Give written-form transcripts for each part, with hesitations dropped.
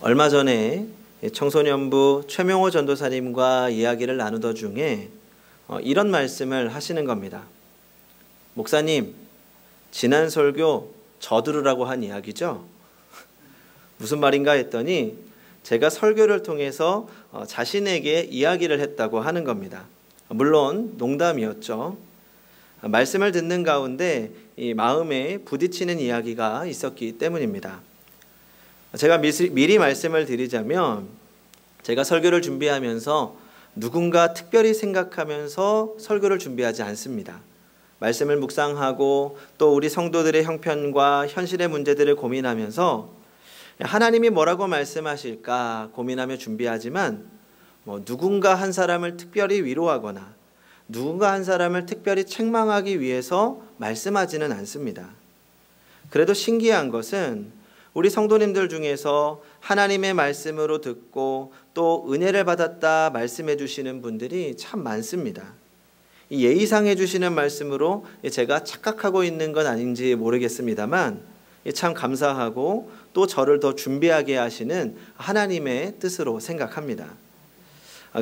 얼마 전에 청소년부 최명호 전도사님과 이야기를 나누던 중에 이런 말씀을 하시는 겁니다. 목사님, 지난 설교 저 들으라고 한 이야기죠? 무슨 말인가 했더니 제가 설교를 통해서 자신에게 이야기를 했다고 하는 겁니다. 물론 농담이었죠. 말씀을 듣는 가운데 이 마음에 부딪히는 이야기가 있었기 때문입니다. 제가 미리 말씀을 드리자면 제가 설교를 준비하면서 누군가 특별히 생각하면서 설교를 준비하지 않습니다. 말씀을 묵상하고 또 우리 성도들의 형편과 현실의 문제들을 고민하면서 하나님이 뭐라고 말씀하실까 고민하며 준비하지만 누군가 한 사람을 특별히 위로하거나 누군가 한 사람을 특별히 책망하기 위해서 말씀하지는 않습니다. 그래도 신기한 것은 우리 성도님들 중에서 하나님의 말씀으로 듣고 또 은혜를 받았다 말씀해 주시는 분들이 참 많습니다. 이 예의상 해주시는 말씀으로 제가 착각하고 있는 건 아닌지 모르겠습니다만 참 감사하고 또 저를 더 준비하게 하시는 하나님의 뜻으로 생각합니다.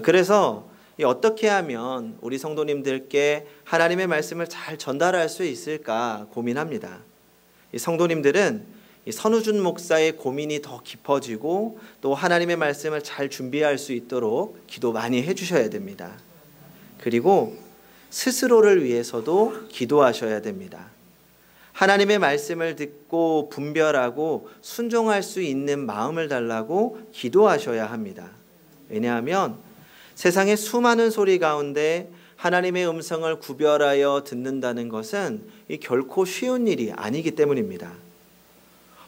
그래서 어떻게 하면 우리 성도님들께 하나님의 말씀을 잘 전달할 수 있을까 고민합니다. 이 성도님들은 이 선우준 목사의 고민이 더 깊어지고 또 하나님의 말씀을 잘 준비할 수 있도록 기도 많이 해주셔야 됩니다. 그리고 스스로를 위해서도 기도하셔야 됩니다. 하나님의 말씀을 듣고 분별하고 순종할 수 있는 마음을 달라고 기도하셔야 합니다. 왜냐하면 세상의 수많은 소리 가운데 하나님의 음성을 구별하여 듣는다는 것은 결코 쉬운 일이 아니기 때문입니다.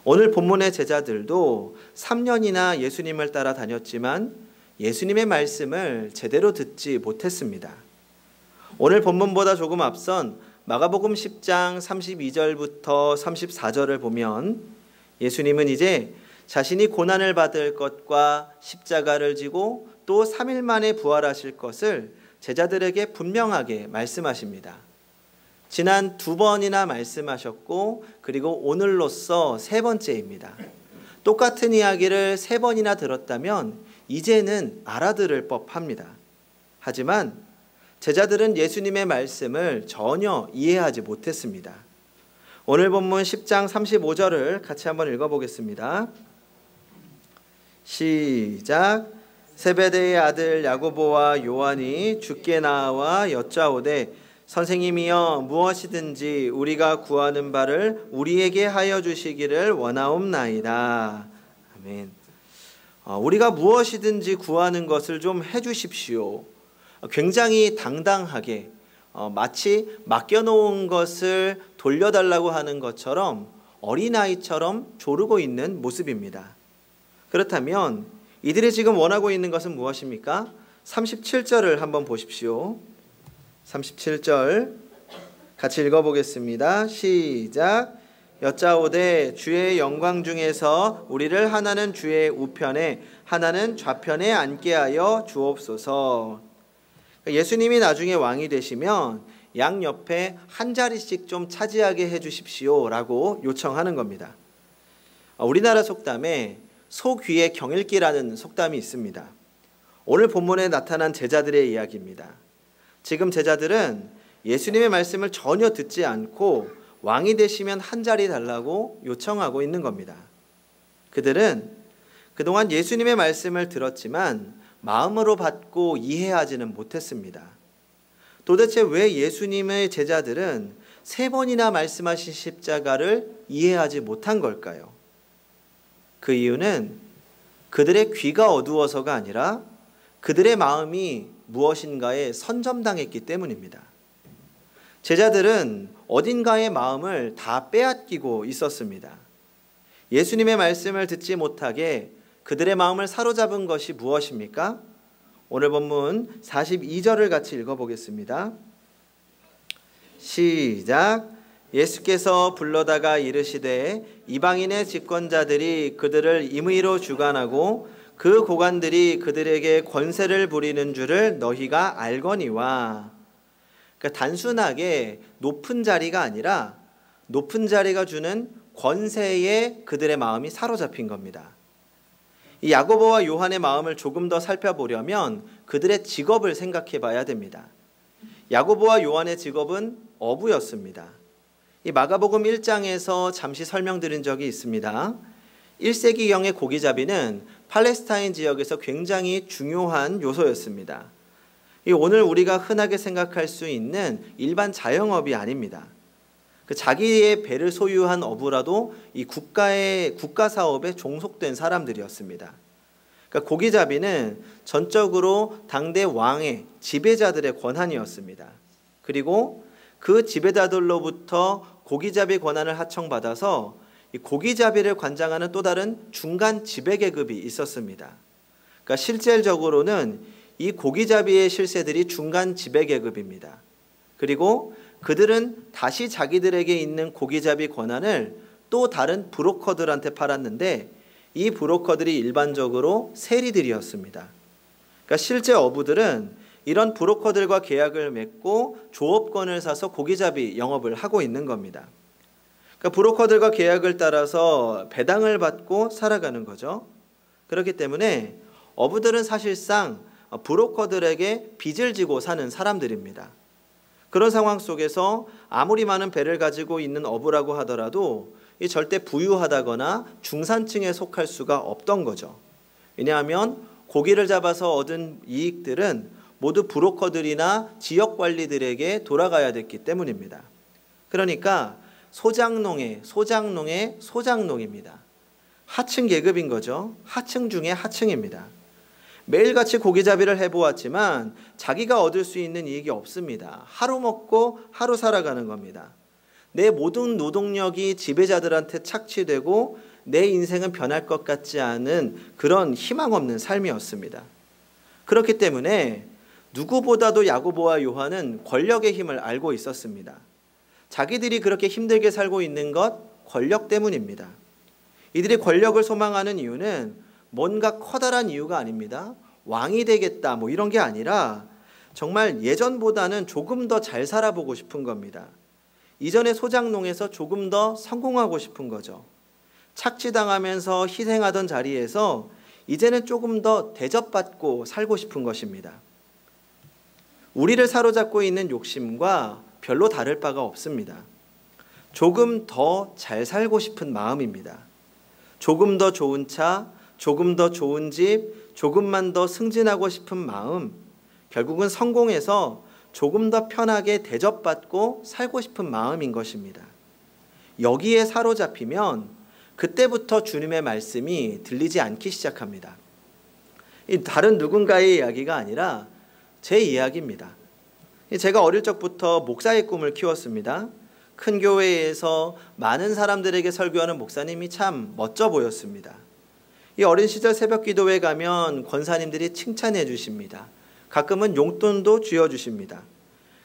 오늘 본문의 제자들도 3년이나 예수님을 따라 다녔지만 예수님의 말씀을 제대로 듣지 못했습니다. 오늘 본문보다 조금 앞선 마가복음 10장 32절부터 34절을 보면 예수님은 이제 자신이 고난을 받을 것과 십자가를 지고 또 3일 만에 부활하실 것을 제자들에게 분명하게 말씀하십니다. 지난 2번이나 말씀하셨고 그리고 오늘로써 3번째입니다. 똑같은 이야기를 3번이나 들었다면 이제는 알아들을 법합니다. 하지만 제자들은 예수님의 말씀을 전혀 이해하지 못했습니다. 오늘 본문 10장 35절을 같이 한번 읽어보겠습니다. 시작. 세베대의 아들 야고보와 요한이 주께 나와 여짜오되 선생님이여 무엇이든지 우리가 구하는 바를 우리에게 하여 주시기를 원하옵나이다. 아멘. 우리가 무엇이든지 구하는 것을 좀 해주십시오. 굉장히 당당하게 마치 맡겨놓은 것을 돌려달라고 하는 것처럼 어린아이처럼 조르고 있는 모습입니다. 그렇다면 이들이 지금 원하고 있는 것은 무엇입니까? 37절을 한번 보십시오. 37절 같이 읽어보겠습니다. 시작. 여짜오되 주의 영광 중에서 우리를 하나는 주의 우편에 하나는 좌편에 앉게 하여 주옵소서. 예수님이 나중에 왕이 되시면 양옆에 한 자리씩 좀 차지하게 해주십시오 라고 요청하는 겁니다. 우리나라 속담에 소 귀에 경읽기라는 속담이 있습니다. 오늘 본문에 나타난 제자들의 이야기입니다. 지금 제자들은 예수님의 말씀을 전혀 듣지 않고 왕이 되시면 한 자리 달라고 요청하고 있는 겁니다. 그들은 그동안 예수님의 말씀을 들었지만 마음으로 받고 이해하지는 못했습니다. 도대체 왜 예수님의 제자들은 3번이나 말씀하신 십자가를 이해하지 못한 걸까요? 그 이유는 그들의 귀가 어두워서가 아니라 그들의 마음이 무엇인가에 선점당했기 때문입니다. 제자들은 어딘가에 마음을 다 빼앗기고 있었습니다. 예수님의 말씀을 듣지 못하게 그들의 마음을 사로잡은 것이 무엇입니까? 오늘 본문 42절을 같이 읽어보겠습니다. 시작. 예수께서 불러다가 이르시되 이방인의 집권자들이 그들을 임의로 주관하고 그 고관들이 그들에게 권세를 부리는 줄을 너희가 알거니와. 그러니까 단순하게 높은 자리가 아니라 높은 자리가 주는 권세에 그들의 마음이 사로잡힌 겁니다. 이 야고보와 요한의 마음을 조금 더 살펴보려면 그들의 직업을 생각해 봐야 됩니다. 야고보와 요한의 직업은 어부였습니다. 이 마가복음 1장에서 잠시 설명드린 적이 있습니다. 1세기경의 고기잡이는 팔레스타인 지역에서 굉장히 중요한 요소였습니다. 오늘 우리가 흔하게 생각할 수 있는 일반 자영업이 아닙니다. 자기의 배를 소유한 어부라도 이 국가 사업에 종속된 사람들이었습니다. 그러니까 고기잡이는 전적으로 당대 왕의 지배자들의 권한이었습니다. 그리고 그 지배자들로부터 고기잡이 권한을 하청받아서 이 고기잡이를 관장하는 또 다른 중간 지배계급이 있었습니다. 그러니까 실질적으로는 이 고기잡이의 실세들이 중간 지배계급입니다. 그리고 그들은 다시 자기들에게 있는 고기잡이 권한을 또 다른 브로커들한테 팔았는데 이 브로커들이 일반적으로 세리들이었습니다. 그러니까 실제 어부들은 이런 브로커들과 계약을 맺고 조업권을 사서 고기잡이 영업을 하고 있는 겁니다. 그러니까 브로커들과 계약을 따라서 배당을 받고 살아가는 거죠. 그렇기 때문에 어부들은 사실상 브로커들에게 빚을 지고 사는 사람들입니다. 그런 상황 속에서 아무리 많은 배를 가지고 있는 어부라고 하더라도 절대 부유하다거나 중산층에 속할 수가 없던 거죠. 왜냐하면 고기를 잡아서 얻은 이익들은 모두 브로커들이나 지역관리들에게 돌아가야 됐기 때문입니다. 그러니까 소장농의 소장농입니다. 하층 계급인 거죠. 하층 중에 하층입니다. 매일같이 고기잡이를 해보았지만 자기가 얻을 수 있는 이익이 없습니다. 하루 먹고 하루 살아가는 겁니다. 내 모든 노동력이 지배자들한테 착취되고 내 인생은 변할 것 같지 않은 그런 희망 없는 삶이었습니다. 그렇기 때문에 누구보다도 야고보와 요한은 권력의 힘을 알고 있었습니다. 자기들이 그렇게 힘들게 살고 있는 것 권력 때문입니다. 이들이 권력을 소망하는 이유는 뭔가 커다란 이유가 아닙니다. 왕이 되겠다 이런 게 아니라 정말 예전보다는 조금 더 잘 살아보고 싶은 겁니다. 이전의 소장농에서 조금 더 성공하고 싶은 거죠. 착취당하면서 희생하던 자리에서 이제는 조금 더 대접받고 살고 싶은 것입니다. 우리를 사로잡고 있는 욕심과 별로 다를 바가 없습니다. 조금 더 잘 살고 싶은 마음입니다. 조금 더 좋은 차, 조금 더 좋은 집, 조금만 더 승진하고 싶은 마음, 결국은 성공해서 조금 더 편하게 대접받고 살고 싶은 마음인 것입니다. 여기에 사로잡히면 그때부터 주님의 말씀이 들리지 않기 시작합니다. 다른 누군가의 이야기가 아니라 제 이야기입니다. 제가 어릴 적부터 목사의 꿈을 키웠습니다. 큰 교회에서 많은 사람들에게 설교하는 목사님이 참 멋져 보였습니다. 이 어린 시절 새벽 기도회 가면 권사님들이 칭찬해 주십니다. 가끔은 용돈도 쥐어주십니다.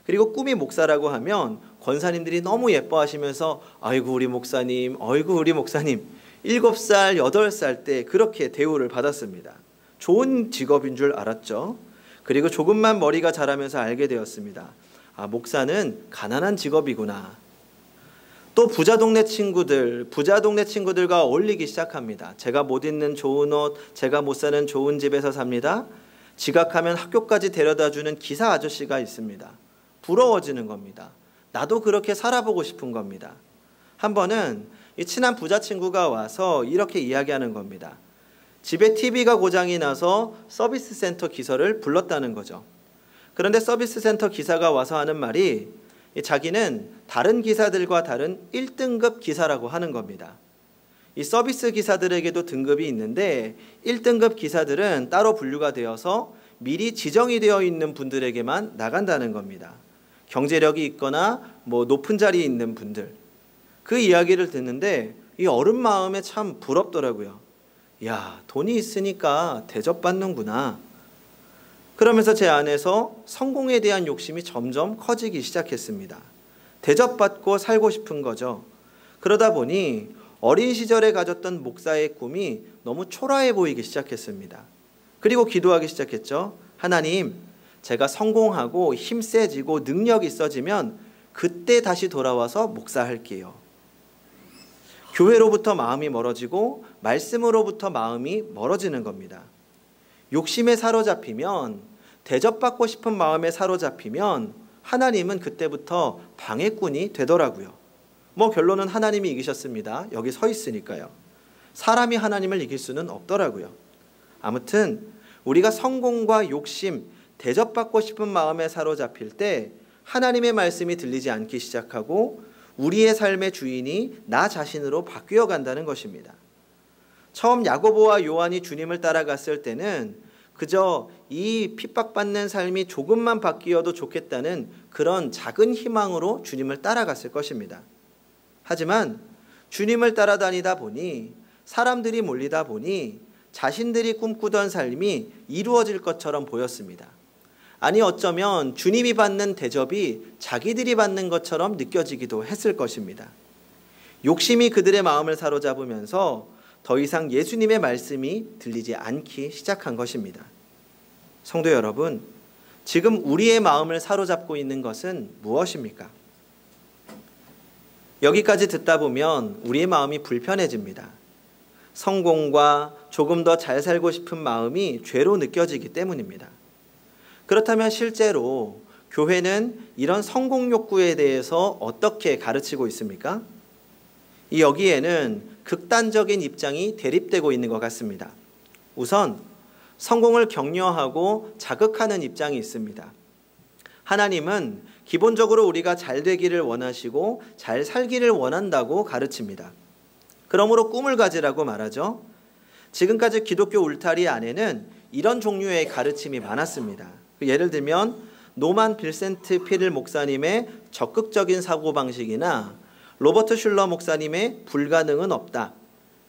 그리고 꿈이 목사라고 하면 권사님들이 너무 예뻐하시면서 아이고 우리 목사님, 어이구 우리 목사님 7살, 8살 때 그렇게 대우를 받았습니다. 좋은 직업인 줄 알았죠. 그리고 조금만 머리가 자라면서 알게 되었습니다. 아, 목사는 가난한 직업이구나. 또 부자 동네 친구들과 어울리기 시작합니다. 제가 못 입는 좋은 옷, 제가 못 사는 좋은 집에서 삽니다. 지각하면 학교까지 데려다주는 기사 아저씨가 있습니다. 부러워지는 겁니다. 나도 그렇게 살아보고 싶은 겁니다. 한 번은 이 친한 부자 친구가 와서 이렇게 이야기하는 겁니다. 집에 TV가 고장이 나서 서비스 센터 기사를 불렀다는 거죠. 그런데 서비스 센터 기사가 와서 하는 말이 자기는 다른 기사들과 다른 1등급 기사라고 하는 겁니다. 이 서비스 기사들에게도 등급이 있는데 1등급 기사들은 따로 분류가 되어서 미리 지정이 되어 있는 분들에게만 나간다는 겁니다. 경제력이 있거나 높은 자리에 있는 분들. 그 이야기를 듣는데 이 어른 마음에 참 부럽더라고요. 야, 돈이 있으니까 대접받는구나. 그러면서 제 안에서 성공에 대한 욕심이 점점 커지기 시작했습니다. 대접받고 살고 싶은 거죠. 그러다 보니 어린 시절에 가졌던 목사의 꿈이 너무 초라해 보이기 시작했습니다. 그리고 기도하기 시작했죠. 하나님, 제가 성공하고 힘 세지고 능력이 있어지면 그때 다시 돌아와서 목사할게요. 교회로부터 마음이 멀어지고 말씀으로부터 마음이 멀어지는 겁니다. 욕심에 사로잡히면, 대접받고 싶은 마음에 사로잡히면 하나님은 그때부터 방해꾼이 되더라고요. 결론은 하나님이 이기셨습니다. 여기 서 있으니까요. 사람이 하나님을 이길 수는 없더라고요. 아무튼 우리가 성공과 욕심, 대접받고 싶은 마음에 사로잡힐 때 하나님의 말씀이 들리지 않기 시작하고 우리의 삶의 주인이 나 자신으로 바뀌어 간다는 것입니다. 처음 야고보와 요한이 주님을 따라갔을 때는 그저 이 핍박받는 삶이 조금만 바뀌어도 좋겠다는 그런 작은 희망으로 주님을 따라갔을 것입니다. 하지만 주님을 따라다니다 보니, 사람들이 몰리다 보니 자신들이 꿈꾸던 삶이 이루어질 것처럼 보였습니다. 아니 어쩌면 주님이 받는 대접이 자기들이 받는 것처럼 느껴지기도 했을 것입니다. 욕심이 그들의 마음을 사로잡으면서 더 이상 예수님의 말씀이 들리지 않기 시작한 것입니다. 성도 여러분, 지금 우리의 마음을 사로잡고 있는 것은 무엇입니까? 여기까지 듣다 보면 우리의 마음이 불편해집니다. 성공과 조금 더 잘 살고 싶은 마음이 죄로 느껴지기 때문입니다. 그렇다면 실제로 교회는 이런 성공 욕구에 대해서 어떻게 가르치고 있습니까? 여기에는 극단적인 입장이 대립되고 있는 것 같습니다. 우선 성공을 격려하고 자극하는 입장이 있습니다. 하나님은 기본적으로 우리가 잘 되기를 원하시고 잘 살기를 원한다고 가르칩니다. 그러므로 꿈을 가지라고 말하죠. 지금까지 기독교 울타리 안에는 이런 종류의 가르침이 많았습니다. 예를 들면 노만 빌센트 피를 목사님의 적극적인 사고방식이나 로버트 슐러 목사님의 불가능은 없다.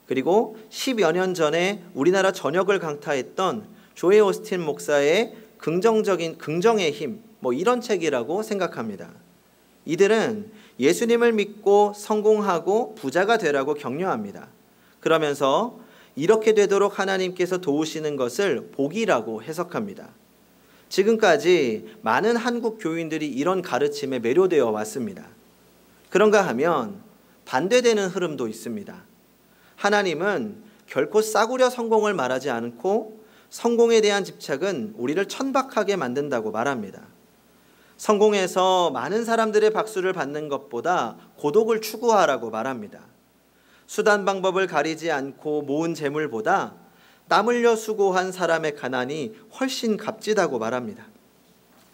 그리고 10여 년 전에 우리나라 전역을 강타했던 조엘 오스틴 목사의 긍정의 힘, 이런 책이라고 생각합니다. 이들은 예수님을 믿고 성공하고 부자가 되라고 격려합니다. 그러면서 이렇게 되도록 하나님께서 도우시는 것을 복이라고 해석합니다. 지금까지 많은 한국 교인들이 이런 가르침에 매료되어 왔습니다. 그런가 하면 반대되는 흐름도 있습니다. 하나님은 결코 싸구려 성공을 말하지 않고 성공에 대한 집착은 우리를 천박하게 만든다고 말합니다. 성공해서 많은 사람들의 박수를 받는 것보다 고독을 추구하라고 말합니다. 수단 방법을 가리지 않고 모은 재물보다 땀 흘려 수고한 사람의 가난이 훨씬 값지다고 말합니다.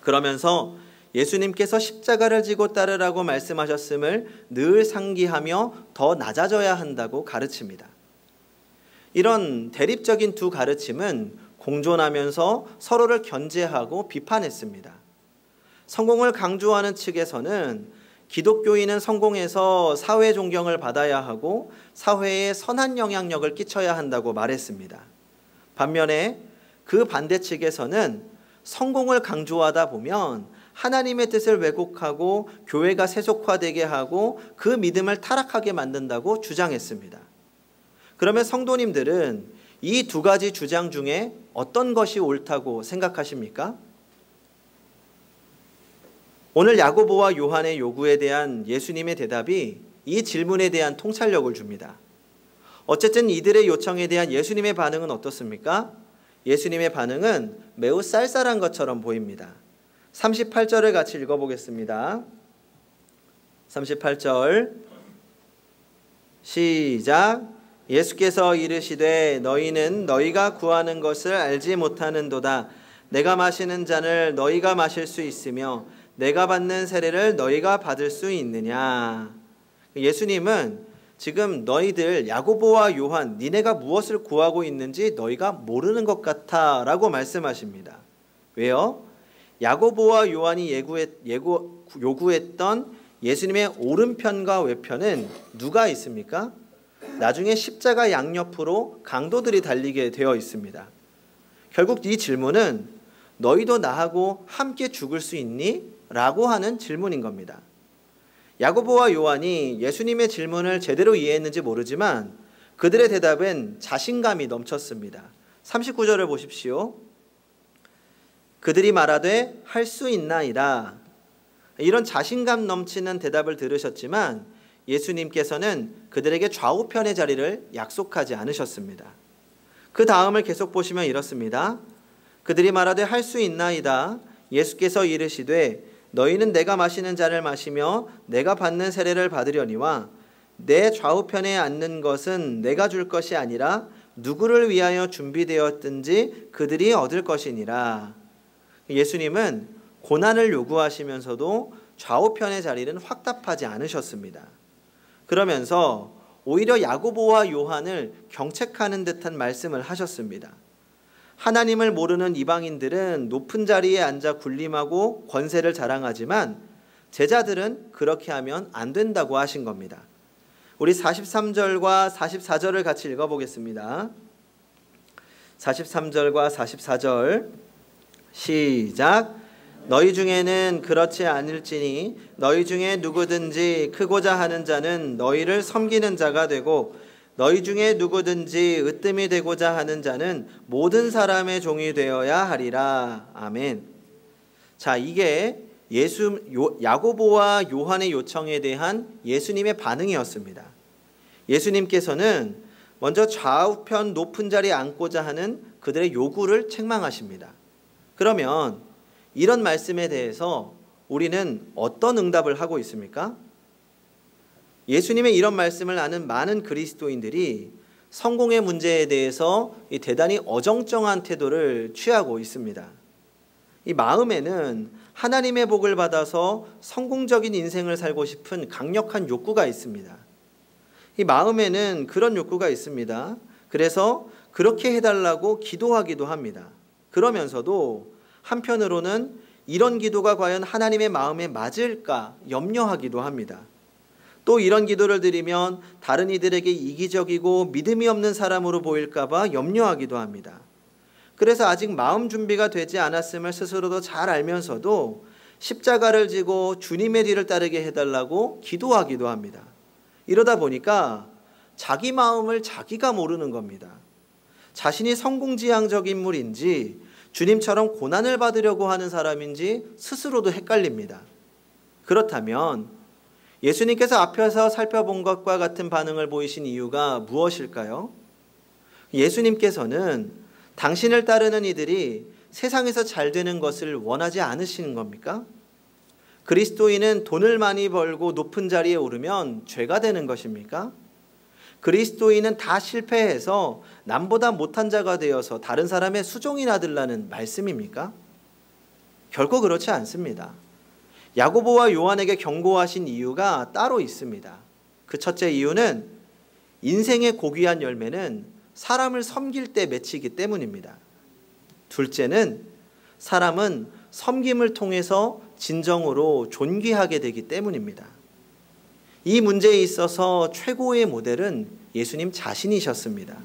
그러면서 예수님께서 십자가를 지고 따르라고 말씀하셨음을 늘 상기하며 더 낮아져야 한다고 가르칩니다. 이런 대립적인 두 가르침은 공존하면서 서로를 견제하고 비판했습니다. 성공을 강조하는 측에서는 기독교인은 성공해서 사회 존경을 받아야 하고 사회에 선한 영향력을 끼쳐야 한다고 말했습니다. 반면에 그 반대 측에서는 성공을 강조하다 보면 하나님의 뜻을 왜곡하고 교회가 세속화되게 하고 그 믿음을 타락하게 만든다고 주장했습니다. 그러면 성도님들은 이 두 가지 주장 중에 어떤 것이 옳다고 생각하십니까? 오늘 야고보와 요한의 요구에 대한 예수님의 대답이 이 질문에 대한 통찰력을 줍니다. 어쨌든 이들의 요청에 대한 예수님의 반응은 어떻습니까? 예수님의 반응은 매우 쌀쌀한 것처럼 보입니다. 38절을 같이 읽어보겠습니다. 38절 시작. 예수께서 이르시되 너희는 너희가 구하는 것을 알지 못하는도다. 내가 마시는 잔을 너희가 마실 수 있으며 내가 받는 세례를 너희가 받을 수 있느냐. 예수님은 지금 너희들 야고보와 요한 니네가 무엇을 구하고 있는지 너희가 모르는 것 같아 라고 말씀하십니다. 왜요? 야고보와 요한이 요구했던 예수님의 오른편과 외편은 누가 있습니까? 나중에 십자가 양옆으로 강도들이 달리게 되어 있습니다. 결국 이 질문은 너희도 나하고 함께 죽을 수 있니? 라고 하는 질문인 겁니다. 야고보와 요한이 예수님의 질문을 제대로 이해했는지 모르지만 그들의 대답은 자신감이 넘쳤습니다. 39절을 보십시오. 그들이 말하되 할 수 있나이다. 이런 자신감 넘치는 대답을 들으셨지만 예수님께서는 그들에게 좌우편의 자리를 약속하지 않으셨습니다. 그 다음을 계속 보시면 이렇습니다. 그들이 말하되 할 수 있나이다. 예수께서 이르시되 너희는 내가 마시는 잔을 마시며 내가 받는 세례를 받으려니와 내 좌우편에 앉는 것은 내가 줄 것이 아니라 누구를 위하여 준비되었든지 그들이 얻을 것이니라. 예수님은 고난을 요구하시면서도 좌우편의 자리는 확답하지 않으셨습니다. 그러면서 오히려 야고보와 요한을 경책하는 듯한 말씀을 하셨습니다. 하나님을 모르는 이방인들은 높은 자리에 앉아 군림하고 권세를 자랑하지만 제자들은 그렇게 하면 안 된다고 하신 겁니다. 우리 43절과 44절을 같이 읽어보겠습니다. 43절과 44절 시작. 너희 중에는 그렇지 않을지니 너희 중에 누구든지 크고자 하는 자는 너희를 섬기는 자가 되고 너희 중에 누구든지 으뜸이 되고자 하는 자는 모든 사람의 종이 되어야 하리라. 아멘. 자, 이게 야고보와 요한의 요청에 대한 예수님의 반응이었습니다. 예수님께서는 먼저 좌우편 높은 자리에 앉고자 하는 그들의 요구를 책망하십니다. 그러면 이런 말씀에 대해서 우리는 어떤 응답을 하고 있습니까? 예수님의 이런 말씀을 아는 많은 그리스도인들이 성공의 문제에 대해서 대단히 어정쩡한 태도를 취하고 있습니다. 이 마음에는 하나님의 복을 받아서 성공적인 인생을 살고 싶은 강력한 욕구가 있습니다. 이 마음에는 그런 욕구가 있습니다. 그래서 그렇게 해달라고 기도하기도 합니다. 그러면서도 한편으로는 이런 기도가 과연 하나님의 마음에 맞을까 염려하기도 합니다. 또 이런 기도를 드리면 다른 이들에게 이기적이고 믿음이 없는 사람으로 보일까 봐 염려하기도 합니다. 그래서 아직 마음 준비가 되지 않았음을 스스로도 잘 알면서도 십자가를 지고 주님의 뒤를 따르게 해달라고 기도하기도 합니다. 이러다 보니까 자기 마음을 자기가 모르는 겁니다. 자신이 성공지향적 인물인지 주님처럼 고난을 받으려고 하는 사람인지 스스로도 헷갈립니다. 그렇다면 예수님께서 앞에서 살펴본 것과 같은 반응을 보이신 이유가 무엇일까요? 예수님께서는 당신을 따르는 이들이 세상에서 잘 되는 것을 원하지 않으시는 겁니까? 그리스도인은 돈을 많이 벌고 높은 자리에 오르면 죄가 되는 것입니까? 그리스도인은 다 실패해서 남보다 못한 자가 되어서 다른 사람의 수종이나 들라는 말씀입니까? 결코 그렇지 않습니다. 야고보와 요한에게 경고하신 이유가 따로 있습니다. 그 첫째 이유는 인생의 고귀한 열매는 사람을 섬길 때 맺히기 때문입니다. 둘째는 사람은 섬김을 통해서 진정으로 존귀하게 되기 때문입니다. 이 문제에 있어서 최고의 모델은 예수님 자신이셨습니다.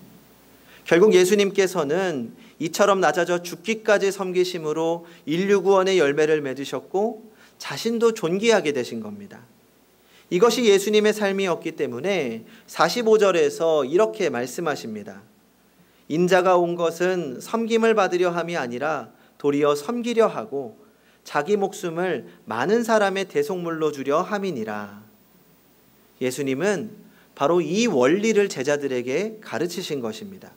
결국 예수님께서는 이처럼 낮아져 죽기까지 섬기심으로 인류 구원의 열매를 맺으셨고 자신도 존귀하게 되신 겁니다. 이것이 예수님의 삶이었기 때문에 45절에서 이렇게 말씀하십니다. 인자가 온 것은 섬김을 받으려 함이 아니라 도리어 섬기려 하고 자기 목숨을 많은 사람의 대속물로 주려 함이니라. 예수님은 바로 이 원리를 제자들에게 가르치신 것입니다.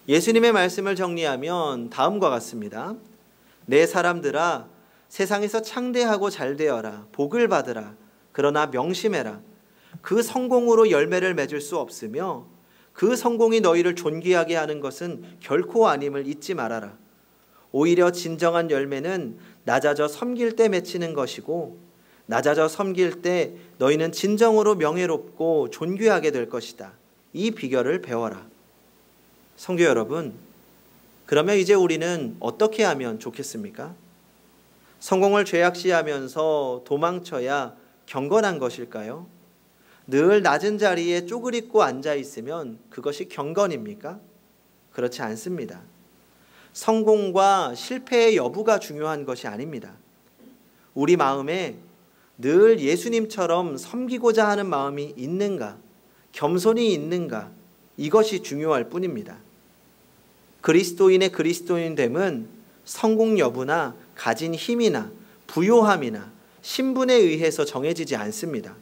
예수님의 말씀을 정리하면 다음과 같습니다. 내 사람들아 세상에서 창대하고 잘 되어라. 복을 받으라. 그러나 명심해라. 그 성공으로 열매를 맺을 수 없으며 그 성공이 너희를 존귀하게 하는 것은 결코 아님을 잊지 말아라. 오히려 진정한 열매는 낮아져 섬길 때 맺히는 것이고 낮아져 섬길 때 너희는 진정으로 명예롭고 존귀하게 될 것이다. 이 비결을 배워라. 성도 여러분, 그러면 이제 우리는 어떻게 하면 좋겠습니까? 성공을 죄악시하면서 도망쳐야 경건한 것일까요? 늘 낮은 자리에 쪼그리고 앉아 있으면 그것이 경건입니까? 그렇지 않습니다. 성공과 실패의 여부가 중요한 것이 아닙니다. 우리 마음에 늘 예수님처럼 섬기고자 하는 마음이 있는가, 겸손이 있는가, 이것이 중요할 뿐입니다. 그리스도인의 그리스도인됨은 성공 여부나 가진 힘이나 부요함이나 신분에 의해서 정해지지 않습니다.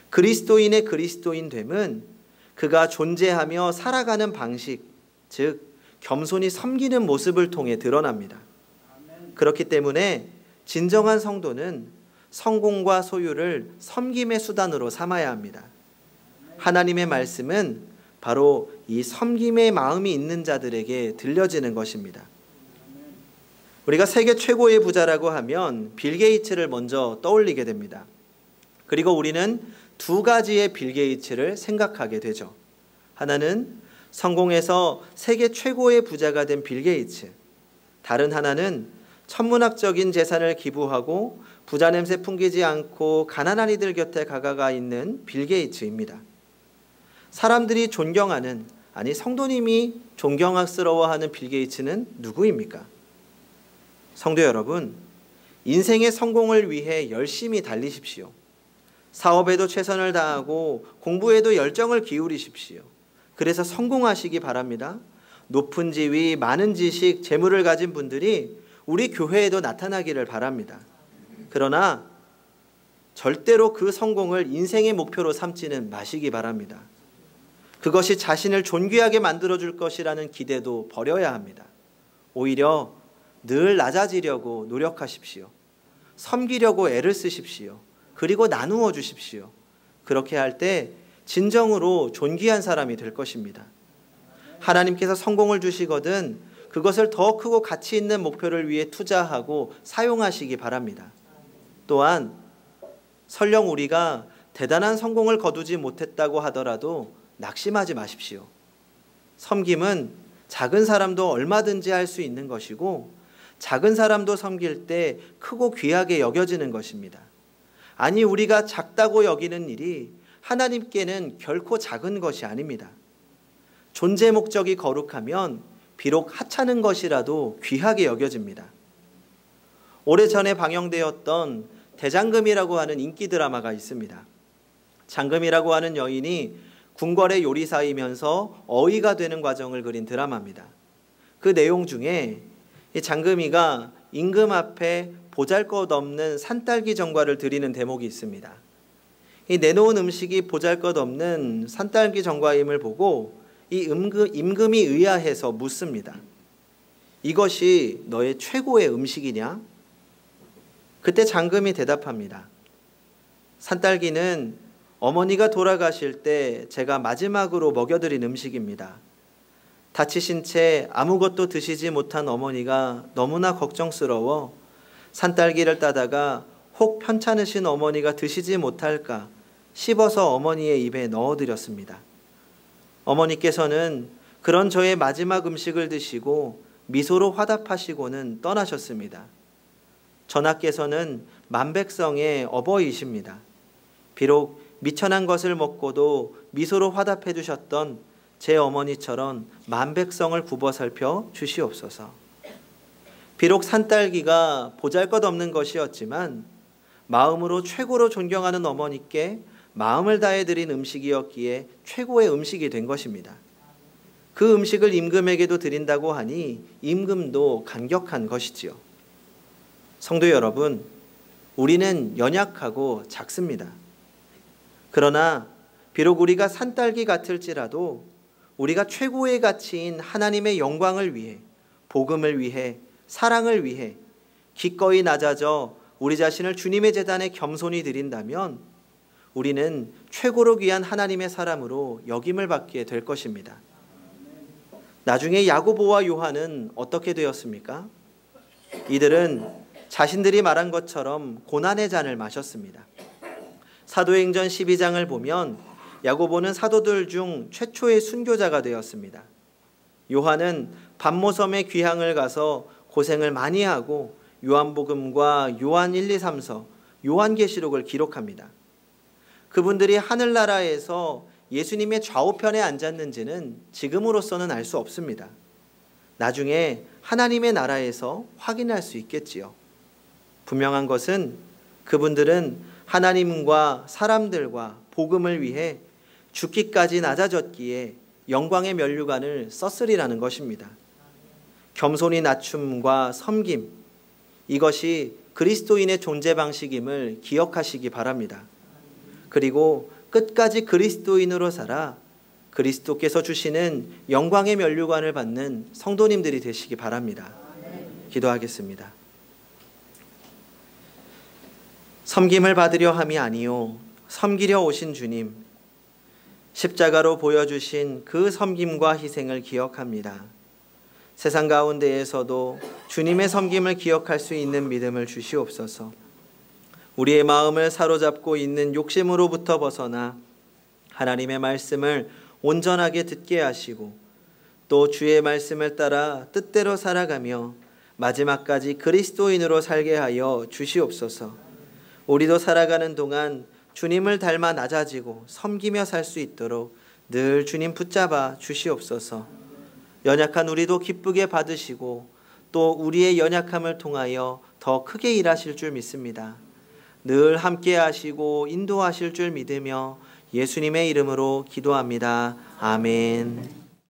그리스도인의 그리스도인 됨은 그가 존재하며 살아가는 방식, 즉 겸손히 섬기는 모습을 통해 드러납니다. 그렇기 때문에 진정한 성도는 성공과 소유를 섬김의 수단으로 삼아야 합니다. 하나님의 말씀은 바로 이 섬김의 마음이 있는 자들에게 들려지는 것입니다. 우리가 세계 최고의 부자라고 하면 빌 게이츠를 먼저 떠올리게 됩니다. 그리고 우리는 두 가지의 빌 게이츠를 생각하게 되죠. 하나는 성공해서 세계 최고의 부자가 된 빌 게이츠, 다른 하나는 천문학적인 재산을 기부하고 부자 냄새 풍기지 않고 가난한 이들 곁에 가까이 있는 빌 게이츠입니다. 사람들이 존경하는, 아니 성도님이 존경스러워하는 빌 게이츠는 누구입니까? 성도 여러분, 인생의 성공을 위해 열심히 달리십시오. 사업에도 최선을 다하고 공부에도 열정을 기울이십시오. 그래서 성공하시기 바랍니다. 높은 지위, 많은 지식, 재물을 가진 분들이 우리 교회에도 나타나기를 바랍니다. 그러나 절대로 그 성공을 인생의 목표로 삼지는 마시기 바랍니다. 그것이 자신을 존귀하게 만들어줄 것이라는 기대도 버려야 합니다. 오히려 늘 낮아지려고 노력하십시오. 섬기려고 애를 쓰십시오. 그리고 나누어 주십시오. 그렇게 할 때 진정으로 존귀한 사람이 될 것입니다. 하나님께서 성공을 주시거든 그것을 더 크고 가치 있는 목표를 위해 투자하고 사용하시기 바랍니다. 또한 설령 우리가 대단한 성공을 거두지 못했다고 하더라도 낙심하지 마십시오. 섬김은 작은 사람도 얼마든지 할 수 있는 것이고 작은 사람도 섬길 때 크고 귀하게 여겨지는 것입니다. 아니 우리가 작다고 여기는 일이 하나님께는 결코 작은 것이 아닙니다. 존재 목적이 거룩하면 비록 하찮은 것이라도 귀하게 여겨집니다. 오래전에 방영되었던 대장금이라고 하는 인기 드라마가 있습니다. 장금이라고 하는 여인이 궁궐의 요리사이면서 어의가 되는 과정을 그린 드라마입니다. 그 내용 중에 이 장금이가 임금 앞에 보잘것없는 산딸기 전과를 드리는 대목이 있습니다. 이 내놓은 음식이 보잘것없는 산딸기 전과임을 보고 이 임금이 의아해서 묻습니다. 이것이 너의 최고의 음식이냐? 그때 장금이 대답합니다. 산딸기는 어머니가 돌아가실 때 제가 마지막으로 먹여드린 음식입니다. 다치신 채 아무것도 드시지 못한 어머니가 너무나 걱정스러워 산딸기를 따다가 혹 편찮으신 어머니가 드시지 못할까 씹어서 어머니의 입에 넣어드렸습니다. 어머니께서는 그런 저의 마지막 음식을 드시고 미소로 화답하시고는 떠나셨습니다. 전하께서는 만백성의 어버이이십니다. 비록 미천한 것을 먹고도 미소로 화답해 주셨던 제 어머니처럼 만백성을 굽어 살펴 주시옵소서. 비록 산딸기가 보잘것없는 것이었지만 마음으로 최고로 존경하는 어머니께 마음을 다해 드린 음식이었기에 최고의 음식이 된 것입니다. 그 음식을 임금에게도 드린다고 하니 임금도 감격한 것이지요. 성도 여러분, 우리는 연약하고 작습니다. 그러나 비록 우리가 산딸기 같을지라도 우리가 최고의 가치인 하나님의 영광을 위해, 복음을 위해, 사랑을 위해 기꺼이 낮아져 우리 자신을 주님의 제단에 겸손히 드린다면 우리는 최고로 귀한 하나님의 사람으로 역임을 받게 될 것입니다. 나중에 야고보와 요한은 어떻게 되었습니까? 이들은 자신들이 말한 것처럼 고난의 잔을 마셨습니다. 사도행전 12장을 보면 야고보는 사도들 중 최초의 순교자가 되었습니다. 요한은 반모섬의 귀향을 가서 고생을 많이 하고 요한복음과 요한 1, 2, 3서, 요한계시록을 기록합니다. 그분들이 하늘나라에서 예수님의 좌우편에 앉았는지는 지금으로서는 알 수 없습니다. 나중에 하나님의 나라에서 확인할 수 있겠지요. 분명한 것은 그분들은 하나님과 사람들과 복음을 위해 죽기까지 낮아졌기에 영광의 면류관을 썼으리라는 것입니다. 겸손히 낮춤과 섬김, 이것이 그리스도인의 존재 방식임을 기억하시기 바랍니다. 그리고 끝까지 그리스도인으로 살아 그리스도께서 주시는 영광의 면류관을 받는 성도님들이 되시기 바랍니다. 기도하겠습니다. 섬김을 받으려 함이 아니요 섬기려 오신 주님, 십자가로 보여주신 그 섬김과 희생을 기억합니다. 세상 가운데에서도 주님의 섬김을 기억할 수 있는 믿음을 주시옵소서. 우리의 마음을 사로잡고 있는 욕심으로부터 벗어나 하나님의 말씀을 온전하게 듣게 하시고 또 주의 말씀을 따라 뜻대로 살아가며 마지막까지 그리스도인으로 살게 하여 주시옵소서. 우리도 살아가는 동안 주님을 닮아 낮아지고 섬기며 살 수 있도록 늘 주님 붙잡아 주시옵소서. 연약한 우리도 기쁘게 받으시고 또 우리의 연약함을 통하여 더 크게 일하실 줄 믿습니다. 늘 함께 하시고 인도하실 줄 믿으며 예수님의 이름으로 기도합니다. 아멘.